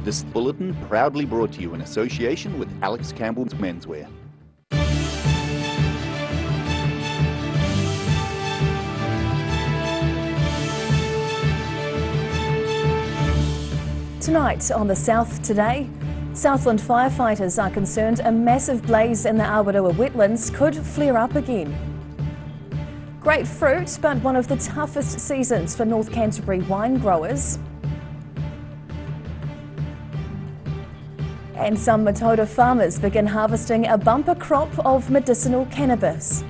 This bulletin proudly brought to you in association with Alex Campbell's Menswear. Tonight on the South Today, Southland firefighters are concerned a massive blaze in the Aaru Wetlands could flare up again. Great fruit, but one of the toughest seasons for North Canterbury wine growers. And some Matoda farmers begin harvesting a bumper crop of medicinal cannabis.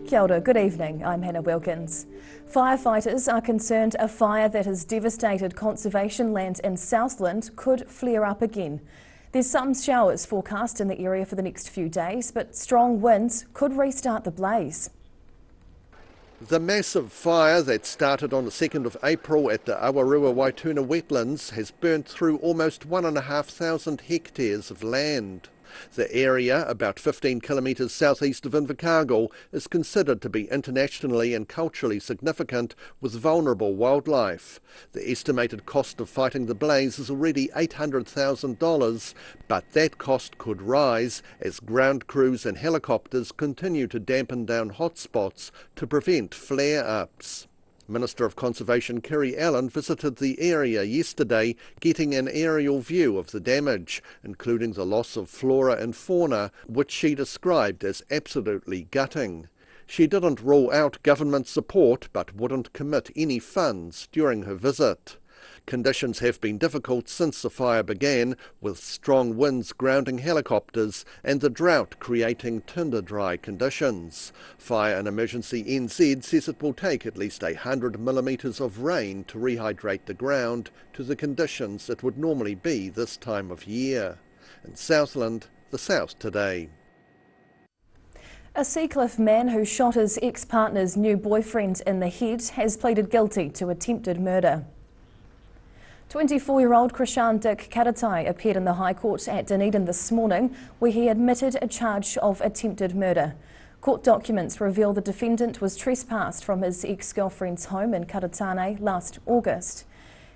Kia ora, good evening, I'm Hannah Wilkins. Firefighters are concerned a fire that has devastated conservation land in Southland could flare up again. There's some showers forecast in the area for the next few days, but strong winds could restart the blaze. The massive fire that started on the 2nd of April at the Aaru Waituna Wetlands has burnt through almost 1,500 hectares of land. The area, about 15 kilometres southeast of Invercargill, is considered to be internationally and culturally significant with vulnerable wildlife. The estimated cost of fighting the blaze is already $800,000, but that cost could rise as ground crews and helicopters continue to dampen down hotspots to prevent flare-ups. Minister of Conservation Kiri Allen visited the area yesterday, getting an aerial view of the damage, including the loss of flora and fauna, which she described as absolutely gutting. She didn't rule out government support, but wouldn't commit any funds during her visit. Conditions have been difficult since the fire began, with strong winds grounding helicopters and the drought creating tinder-dry conditions. Fire and Emergency NZ says it will take at least 100 millimetres of rain to rehydrate the ground to the conditions it would normally be this time of year. In Southland, the South Today. A Seacliff man who shot his ex-partner's new boyfriend in the head has pleaded guilty to attempted murder. 24-year-old Krishan Dick Karatai appeared in the High Court at Dunedin this morning, where he admitted a charge of attempted murder. Court documents reveal the defendant was trespassed from his ex-girlfriend's home in Karatane last August.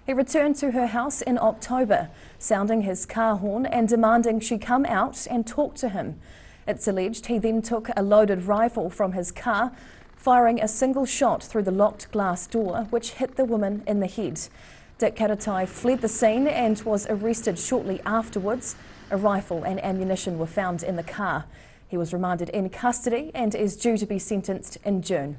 He returned to her house in October, sounding his car horn and demanding she come out and talk to him. It's alleged he then took a loaded rifle from his car, firing a single shot through the locked glass door, which hit the woman in the head. Dick Karatai fled the scene and was arrested shortly afterwards. A rifle and ammunition were found in the car. He was remanded in custody and is due to be sentenced in June.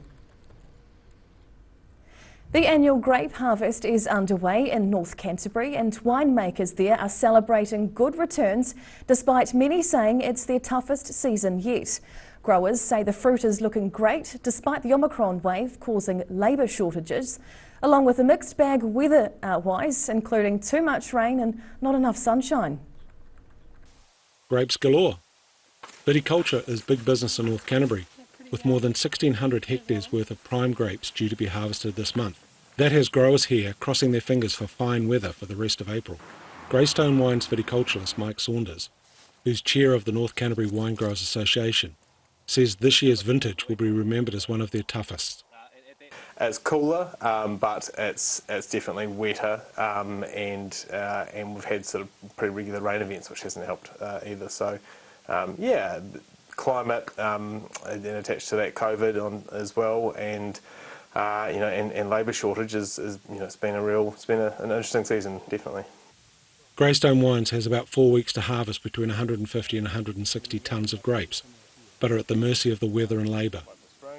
The annual grape harvest is underway in North Canterbury, and winemakers there are celebrating good returns despite many saying it's their toughest season yet. Growers say the fruit is looking great despite the Omicron wave causing labour shortages, along with a mixed bag weather-wise, including too much rain and not enough sunshine. Grapes galore. Viticulture is big business in North Canterbury, with more than 1,600 hectares worth of prime grapes due to be harvested this month. That has growers here crossing their fingers for fine weather for the rest of April. Greystone Wine's viticulturist Mike Saunders, who's chair of the North Canterbury Wine Growers Association, says this year's vintage will be remembered as one of their toughest. It's cooler, but it's definitely wetter, and we've had sort of pretty regular rain events, which hasn't helped either. So, yeah, climate and attached to that COVID on as well, and and labour shortage is it's been an interesting season, definitely. Greystone Wines has about 4 weeks to harvest between 150 and 160 tonnes of grapes, but are at the mercy of the weather and labour.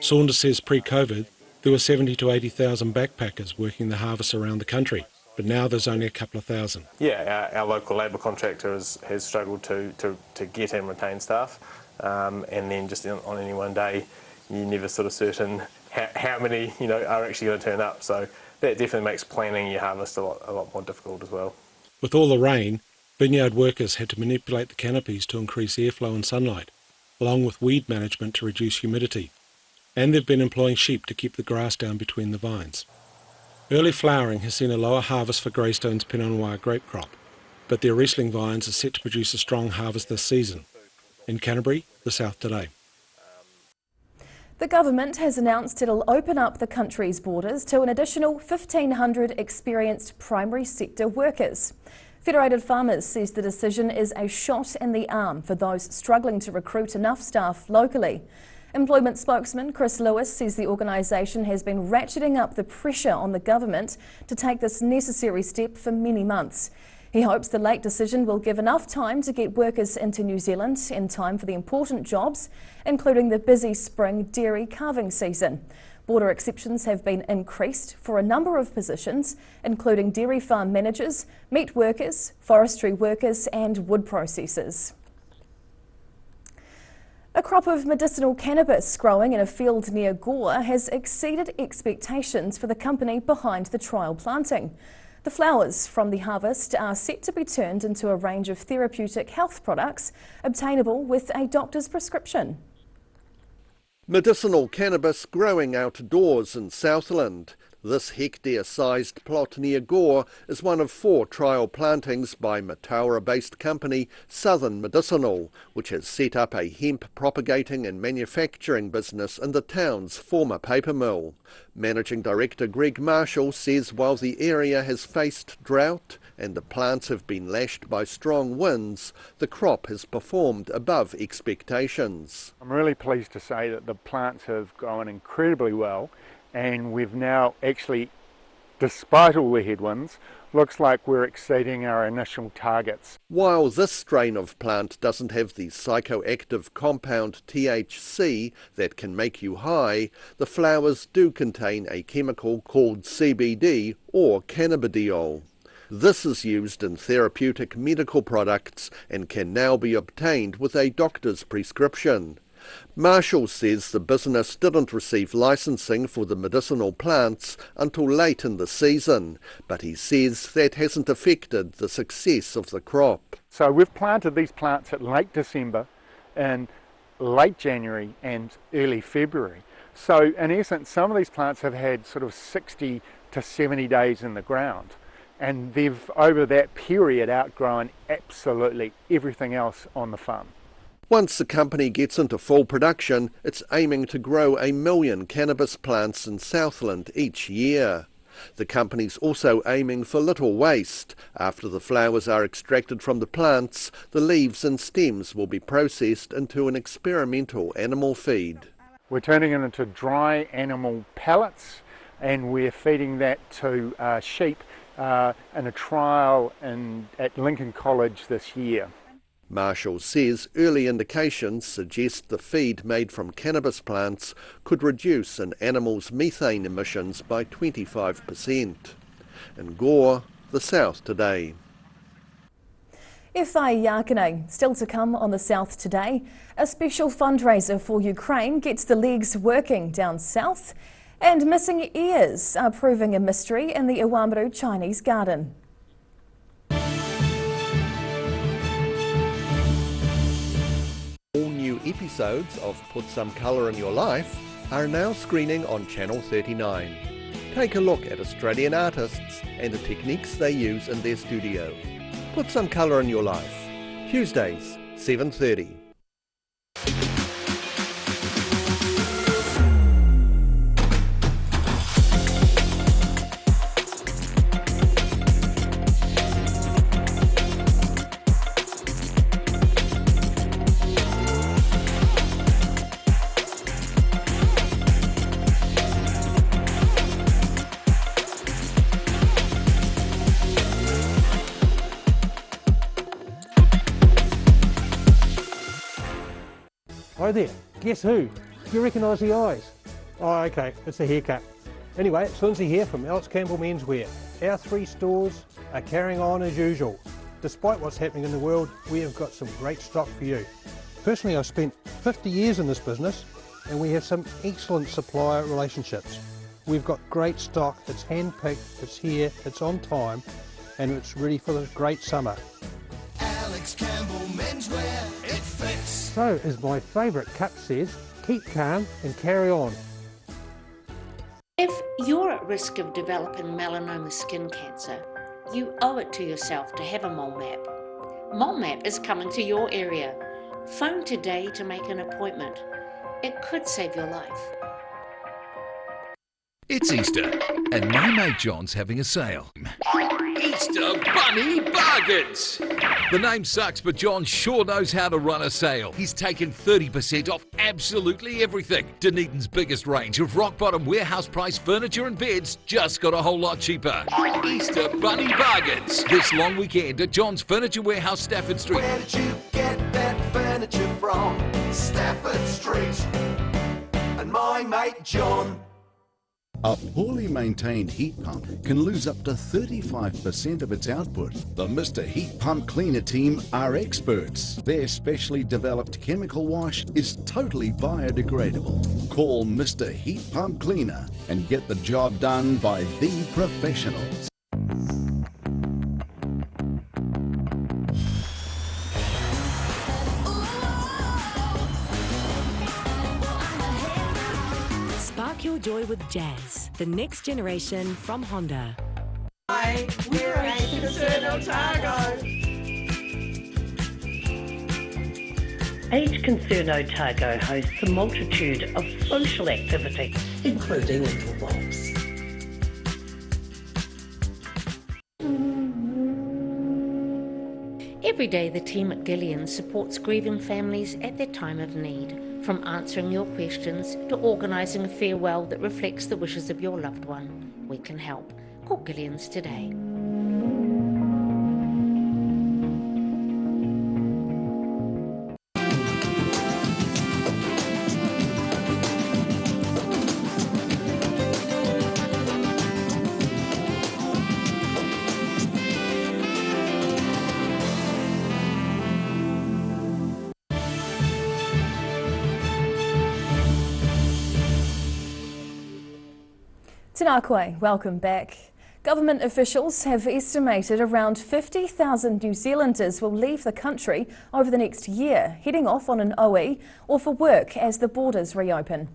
Saunders says pre-COVID, there were 70 to 80,000 backpackers working the harvest around the country, but now there's only a couple of thousand. Yeah, our local labour contractor has struggled to get and retain staff, and then just on any one day, you're never sort of certain how many are actually going to turn up. So that definitely makes planning your harvest a lot more difficult as well. With all the rain, vineyard workers had to manipulate the canopies to increase airflow and sunlight, along with weed management to reduce humidity. And they've been employing sheep to keep the grass down between the vines. Early flowering has seen a lower harvest for Greystone's Pinot Noir grape crop, but their Riesling vines are set to produce a strong harvest this season. In Canterbury, the South Today. The government has announced it'll open up the country's borders to an additional 1,500 experienced primary sector workers. Federated Farmers says the decision is a shot in the arm for those struggling to recruit enough staff locally. Employment spokesman Chris Lewis says the organisation has been ratcheting up the pressure on the government to take this necessary step for many months. He hopes the late decision will give enough time to get workers into New Zealand in time for the important jobs, including the busy spring dairy calving season. Border exceptions have been increased for a number of positions, including dairy farm managers, meat workers, forestry workers and wood processors. A crop of medicinal cannabis growing in a field near Gore has exceeded expectations for the company behind the trial planting. The flowers from the harvest are set to be turned into a range of therapeutic health products obtainable with a doctor's prescription. Medicinal cannabis growing outdoors in Southland. This hectare-sized plot near Gore is one of 4 trial plantings by Mataura-based company Southern Medicinal, which has set up a hemp propagating and manufacturing business in the town's former paper mill. Managing Director Greg Marshall says while the area has faced drought and the plants have been lashed by strong winds, the crop has performed above expectations. I'm really pleased to say that the plants have grown incredibly well. And we've now actually, despite all the headwinds, looks like we're exceeding our initial targets. While this strain of plant doesn't have the psychoactive compound THC that can make you high, the flowers do contain a chemical called CBD or cannabidiol. This is used in therapeutic medical products and can now be obtained with a doctor's prescription. Marshall says the business didn't receive licensing for the medicinal plants until late in the season, but he says that hasn't affected the success of the crop. So we've planted these plants at late December and late January and early February. So in essence, some of these plants have had sort of 60 to 70 days in the ground, and they've over that period outgrown absolutely everything else on the farm. Once the company gets into full production, it's aiming to grow 1 million cannabis plants in Southland each year. The company's also aiming for little waste. After the flowers are extracted from the plants, the leaves and stems will be processed into an experimental animal feed. We're turning it into dry animal pellets, and we're feeding that to sheep in a trial at Lincoln College this year. Marshall says early indications suggest the feed made from cannabis plants could reduce an animal's methane emissions by 25%. In Gore, the South Today. Whai Yakane, still to come on the South Today. A special fundraiser for Ukraine gets the legs working down south, and missing ears are proving a mystery in the Iwamaru Chinese garden. All new episodes of Put Some Colour in Your Life are now screening on Channel 39. Take a look at Australian artists and the techniques they use in their studio. Put Some Colour in Your Life, Tuesdays, 7:30. Hi there, guess who? Do you recognise the eyes? Oh okay, it's a haircut. Anyway, it's Lindsay here from Alex Campbell Menswear. Our 3 stores are carrying on as usual. Despite what's happening in the world, we have got some great stock for you. Personally, I've spent 50 years in this business and we have some excellent supplier relationships. We've got great stock, it's hand-picked, it's here, it's on time, and it's ready for the great summer. Alex Campbell Menswear, it fits. So, as my favourite cup says, keep calm and carry on. If you're at risk of developing melanoma skin cancer, you owe it to yourself to have a mole map. Mole map is coming to your area. Phone today to make an appointment. It could save your life. It's Easter, and my mate John's having a sale. Easter Bunny Bargains! The name sucks, but John sure knows how to run a sale. He's taken 30% off absolutely everything. Dunedin's biggest range of rock-bottom warehouse price furniture and beds just got a whole lot cheaper. Easter Bunny Bargains! This long weekend at John's Furniture Warehouse, Stafford Street. Where did you get that furniture from? Stafford Street. And my mate John. A poorly maintained heat pump can lose up to 35% of its output. The Mr. Heat Pump Cleaner team are experts. Their specially developed chemical wash is totally biodegradable. Call Mr. Heat Pump Cleaner and get the job done by the professionals. Spark your joy with jazz, the next generation from Honda. Hi, we're H Concern Otago. H Concern Otago hosts a multitude of social activities, including interwalks. Every day the team at Gillian supports grieving families at their time of need. From answering your questions to organising a farewell that reflects the wishes of your loved one, we can help. Call Gillian's today. Tēnā koe, welcome back. Government officials have estimated around 50,000 New Zealanders will leave the country over the next year, heading off on an OE or for work as the borders reopen.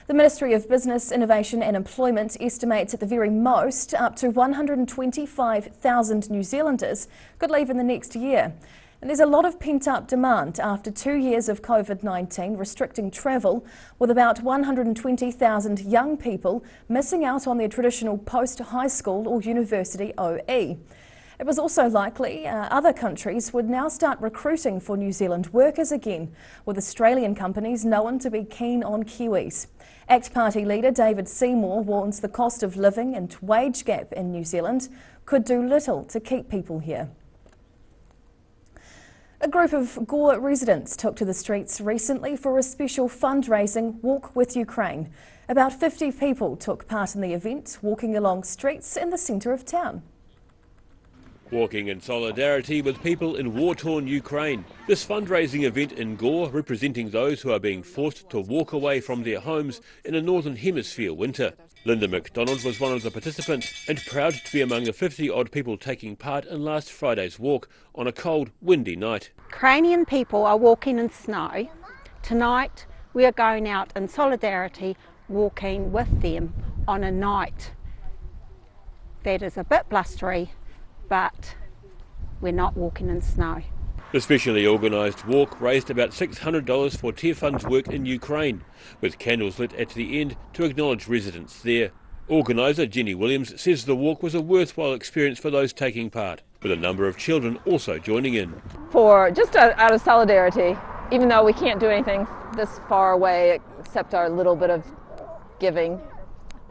The Ministry of Business, Innovation and Employment estimates at the very most up to 125,000 New Zealanders could leave in the next year. And there's a lot of pent-up demand after 2 years of COVID-19 restricting travel, with about 120,000 young people missing out on their traditional post-high school or university OE. It was also likely other countries would now start recruiting for New Zealand workers again, with Australian companies known to be keen on Kiwis. ACT Party leader David Seymour warns the cost of living and wage gap in New Zealand could do little to keep people here. A group of Gore residents took to the streets recently for a special fundraising Walk with Ukraine. About 50 people took part in the event, walking along streets in the centre of town. Walking in solidarity with people in war-torn Ukraine. This fundraising event in Gore representing those who are being forced to walk away from their homes in a Northern Hemisphere winter. Linda McDonald was one of the participants and proud to be among the 50-odd people taking part in last Friday's walk on a cold, windy night. Ukrainian people are walking in snow. Tonight we are going out in solidarity, walking with them on a night that is a bit blustery, but we're not walking in snow. The specially organised walk raised about $600 for Tear Fund's work in Ukraine, with candles lit at the end to acknowledge residents there. Organiser Jenny Williams says the walk was a worthwhile experience for those taking part, with a number of children also joining in. For just out of solidarity, even though we can't do anything this far away except our little bit of giving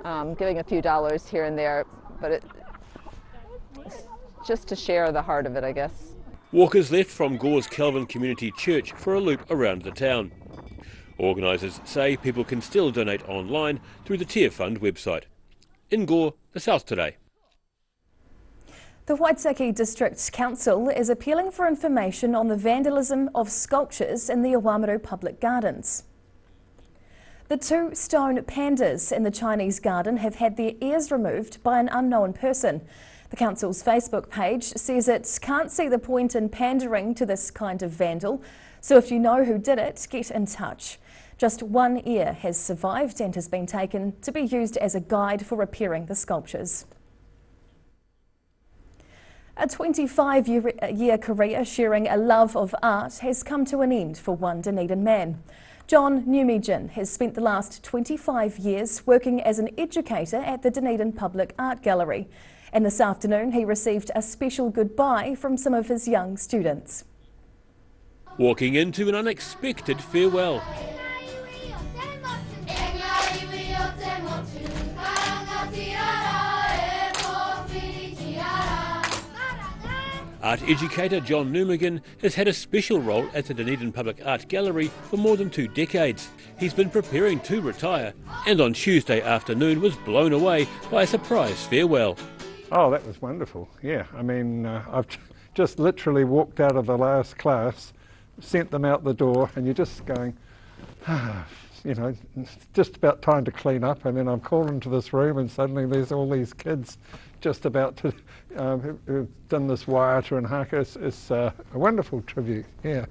a few dollars here and there, but it's just to share the heart of it, I guess. Walkers left from Gore's Calvin Community Church for a loop around the town. Organisers say people can still donate online through the Tear Fund website. In Gore, the South Today. The Waitaki District Council is appealing for information on the vandalism of sculptures in the Awamaru Public Gardens. The 2 stone pandas in the Chinese garden have had their ears removed by an unknown person. The council's Facebook page says it can't see the point in pandering to this kind of vandal, so if you know who did it, get in touch. Just 1 ear has survived and has been taken to be used as a guide for repairing the sculptures. A 25-year career sharing a love of art has come to an end for one Dunedin man. John Newmigen has spent the last 25 years working as an educator at the Dunedin Public Art Gallery. And this afternoon he received a special goodbye from some of his young students. Walking into an unexpected farewell. Art educator John Newmigen has had a special role at the Dunedin Public Art Gallery for more than 2 decades. He's been preparing to retire and on Tuesday afternoon was blown away by a surprise farewell. Oh, that was wonderful. Yeah, I mean, I've just literally walked out of the last class, sent them out the door, and you're just going, you know, it's just about time to clean up. And then I'm called into this room and suddenly there's all these kids just about to, who've done this waiata and haka. It's a wonderful tribute, yeah.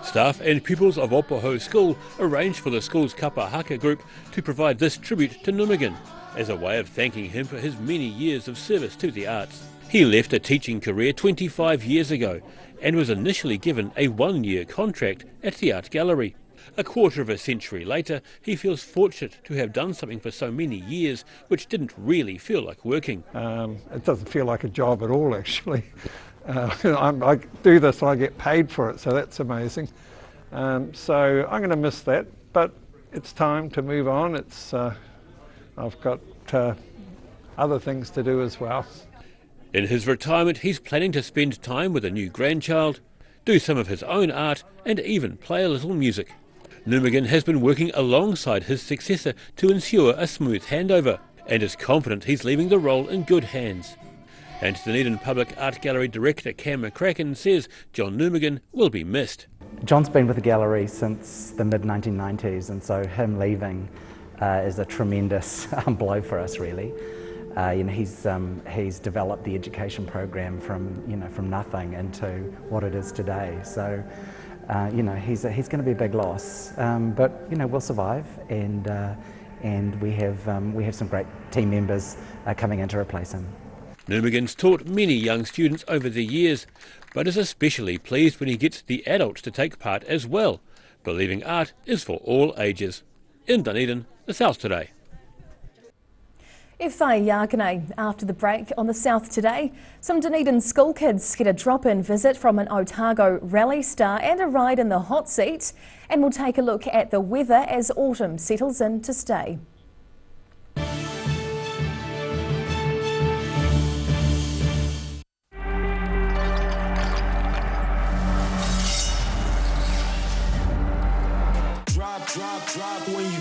Staff and pupils of Opoho School arranged for the school's kapa haka group to provide this tribute to Newmigen as a way of thanking him for his many years of service to the arts. He left a teaching career 25 years ago and was initially given a 1-year contract at the art gallery. A quarter of a century later, he feels fortunate to have done something for so many years which didn't really feel like working. It doesn't feel like a job at all, actually. I do this and I get paid for it, so that's amazing. So I'm going to miss that, but it's time to move on. I've got other things to do as well. In his retirement, he's planning to spend time with a new grandchild, do some of his own art, and even play a little music. Newmigen has been working alongside his successor to ensure a smooth handover, and is confident he's leaving the role in good hands. And Dunedin Public Art Gallery Director Cam McCracken says John Newmigen will be missed. John's been with the gallery since the mid-1990s, and so him leaving is a tremendous blow for us, really. You know, he's developed the education program from nothing into what it is today. So, you know, he's going to be a big loss, but you know, we'll survive, and we have some great team members coming in to replace him. Newmigen's taught many young students over the years, but is especially pleased when he gets the adults to take part as well, believing art is for all ages. In Dunedin, the South Today. Whai Yakane. After the break on the South Today, some Dunedin school kids get a drop-in visit from an Otago rally star and a ride in the hot seat. And we'll take a look at the weather as autumn settles in to stay. Drop when you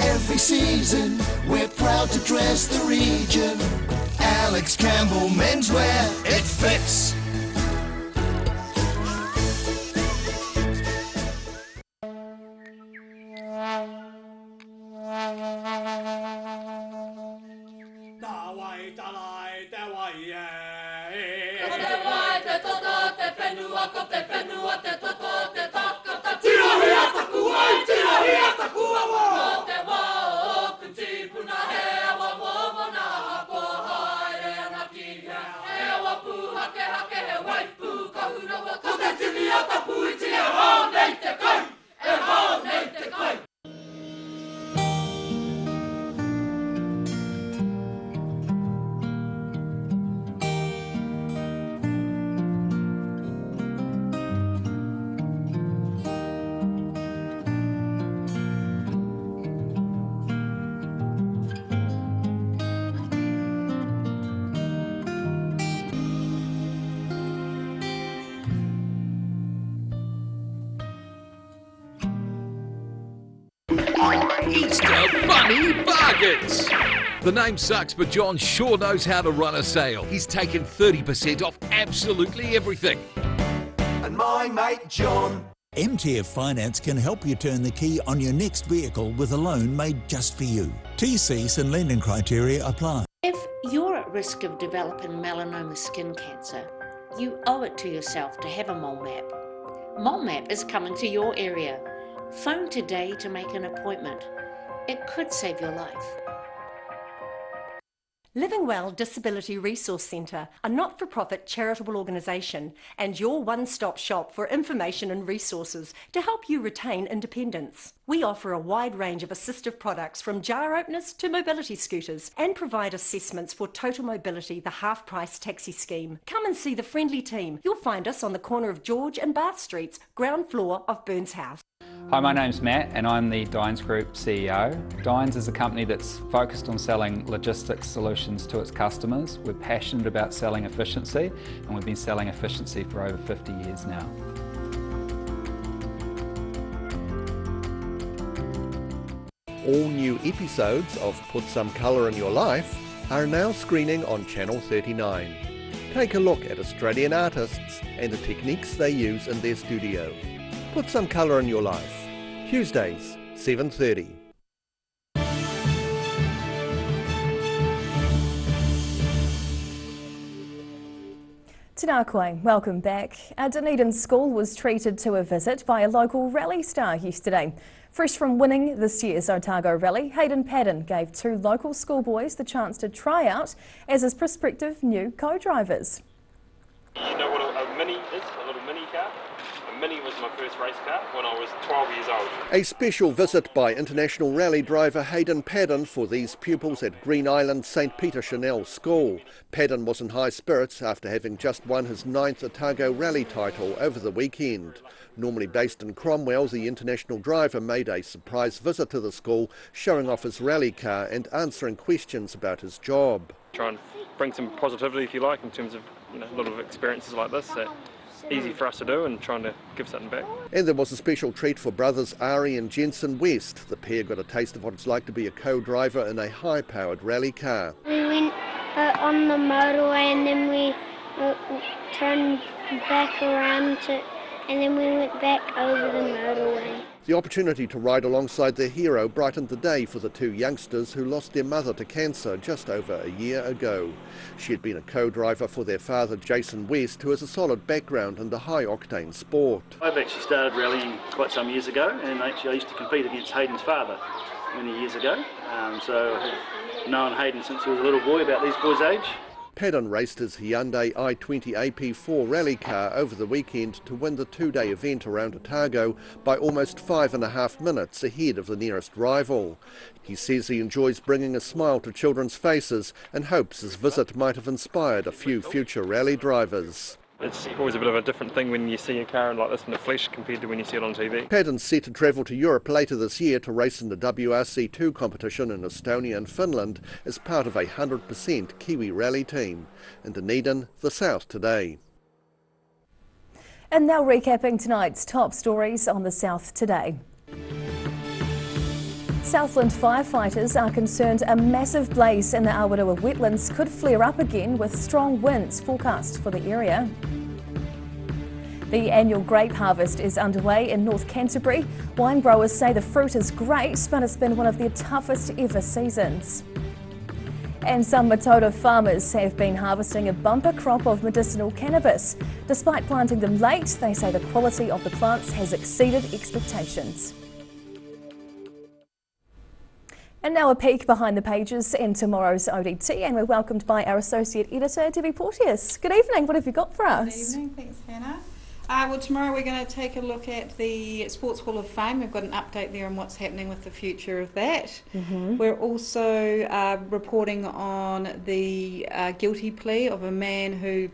every season, we're proud to dress the region. Alex Campbell menswear, it fits. Hake hake Easter Bunny Bargains! The name sucks, but John sure knows how to run a sale. He's taken 30% off absolutely everything. And my mate John. MTF Finance can help you turn the key on your next vehicle with a loan made just for you. TCs and lending criteria apply. If you're at risk of developing melanoma skin cancer, you owe it to yourself to have a mole map. Mole map is coming to your area. Phone today to make an appointment. It could save your life. Living Well Disability Resource Centre, a not-for-profit charitable organisation and your one-stop shop for information and resources to help you retain independence. We offer a wide range of assistive products from jar openers to mobility scooters and provide assessments for Total Mobility, the half-price taxi scheme. Come and see the friendly team. You'll find us on the corner of George and Bath Streets, ground floor of Burns House. Hi, my name's Matt and I'm the Dines Group CEO. Dines is a company that's focused on selling logistics solutions to its customers. We're passionate about selling efficiency and we've been selling efficiency for over 50 years now. All new episodes of Put Some Colour in Your Life are now screening on Channel 39. Take a look at Australian artists and the techniques they use in their studio. Put Some Colour in Your Life. Tuesdays, 7:30. Tēnā koe, welcome back. A Dunedin school was treated to a visit by a local rally star yesterday. Fresh from winning this year's Otago Rally, Hayden Padden gave 2 local schoolboys the chance to try out as his prospective new co-drivers. You know what a Mini is? A little mini car? A Mini was my first race car when I was 12 years old. A special visit by international rally driver Hayden Padden for these pupils at Green Island St Peter Chanel School. Padden was in high spirits after having just won his 9th Otago Rally title over the weekend. Normally based in Cromwell, the international driver made a surprise visit to the school, showing off his rally car and answering questions about his job. Try and bring some positivity, if you like, in terms of a lot of experiences like this that easy for us to do and trying to give something back. And there was a special treat for brothers Ari and Jensen West. The pair got a taste of what it's like to be a co-driver in a high-powered rally car. We went on the motorway and then we turned back around and then we went back over the motorway. The opportunity to ride alongside their hero brightened the day for the 2 youngsters who lost their mother to cancer just over a year ago. She had been a co-driver for their father, Jason West, who has a solid background in the high-octane sport. I've actually started rallying quite some years ago, and actually I used to compete against Hayden's father many years ago. So I've known Hayden since he was a little boy, about these boys' age. Padden raced his Hyundai i20 AP4 rally car over the weekend to win the 2-day event around Otago by almost 5.5 minutes ahead of the nearest rival. He says he enjoys bringing a smile to children's faces and hopes his visit might have inspired a few future rally drivers. It's always a bit of a different thing when you see a car like this in the flesh compared to when you see it on TV. Padden's set to travel to Europe later this year to race in the WRC2 competition in Estonia and Finland as part of a 100% Kiwi rally team. In Dunedin, the South Today. And now recapping tonight's top stories on the South Today. Southland firefighters are concerned a massive blaze in the Aaru Wetlands could flare up again with strong winds forecast for the area. The annual grape harvest is underway in North Canterbury. Wine growers say the fruit is great, but it's been one of their toughest ever seasons. And some Matoda farmers have been harvesting a bumper crop of medicinal cannabis. Despite planting them late, they say the quality of the plants has exceeded expectations. And now a peek behind the pages in tomorrow's ODT, and we're welcomed by our Associate Editor, Debbie Porteous. Good evening, what have you got for us? Good evening, thanks Hannah. Well, tomorrow we're going to take a look at the Sports Hall of Fame. We've got an update there on what's happening with the future of that. We're also reporting on the guilty plea of a man who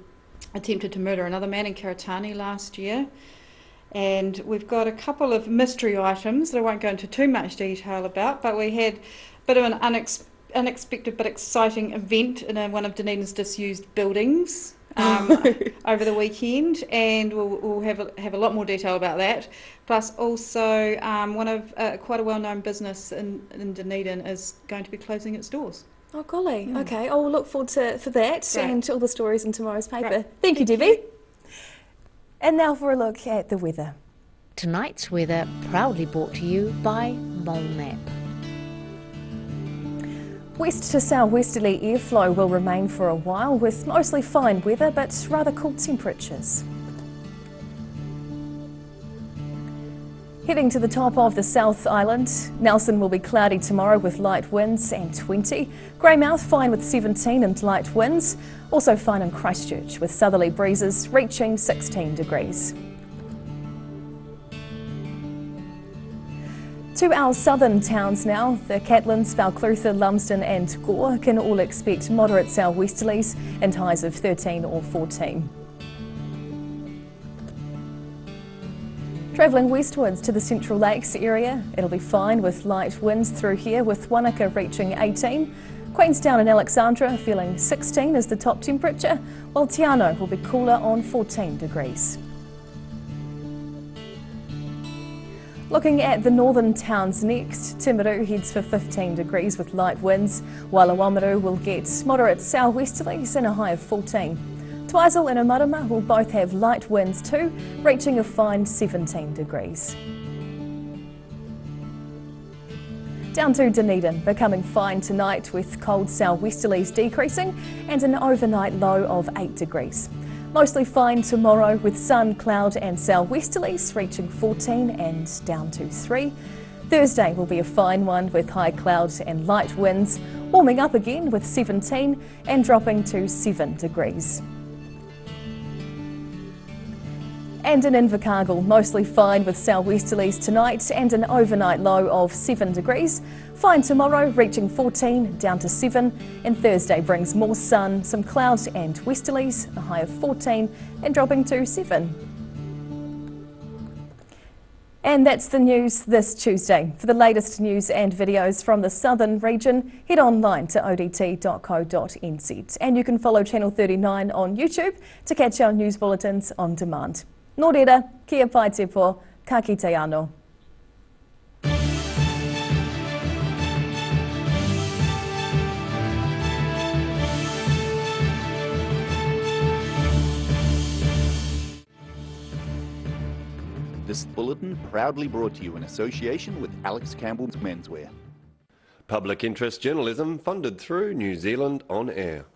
attempted to murder another man in Karitani last year. And we've got a couple of mystery items that I won't go into too much detail about, but we had a bit of an unexpected but exciting event in one of Dunedin's disused buildings over the weekend, and we'll have a lot more detail about that. Plus, also quite a well-known business in Dunedin is going to be closing its doors. Oh golly, okay. Oh, we'll look forward for that and all the stories in tomorrow's paper. Great. Thank you, Debbie. And now for a look at the weather. Tonight's weather proudly brought to you by MoleMap. West to southwesterly airflow will remain for a while with mostly fine weather but rather cool temperatures. Heading to the top of the South Island, Nelson will be cloudy tomorrow with light winds and 20. Greymouth fine with 17 and light winds. Also fine in Christchurch with southerly breezes reaching 16 degrees. To our southern towns now, the Catlins, Balclutha, Lumsden and Gore can all expect moderate southwesterlies and highs of 13 or 14. Travelling westwards to the Central Lakes area, it'll be fine with light winds through here with Wanaka reaching 18. Queenstown and Alexandra feeling 16 as the top temperature, while Te Anau will be cooler on 14 degrees. Looking at the northern towns next, Timaru heads for 15 degrees with light winds, while Awamaru will get moderate southwesterlies and a high of 14. Twizel and Omarama will both have light winds too, reaching a fine 17 degrees. Down to Dunedin, becoming fine tonight with cold southwesterlies decreasing and an overnight low of 8 degrees. Mostly fine tomorrow with sun, cloud and southwesterlies reaching 14 and down to 3. Thursday will be a fine one with high clouds and light winds, warming up again with 17 and dropping to 7 degrees. And in Invercargill, mostly fine with southwesterlies tonight and an overnight low of 7 degrees. Fine tomorrow, reaching 14 down to 7, and Thursday brings more sun, some clouds and westerlies, a high of 14 and dropping to 7. And that's the news this Tuesday. For the latest news and videos from the southern region, head online to odt.co.nz. And you can follow Channel 39 on YouTube to catch our news bulletins on demand. Nō reira, kia pai te po, ka kite anō. This bulletin proudly brought to you in association with Alex Campbell's Menswear. Public interest journalism funded through New Zealand On Air.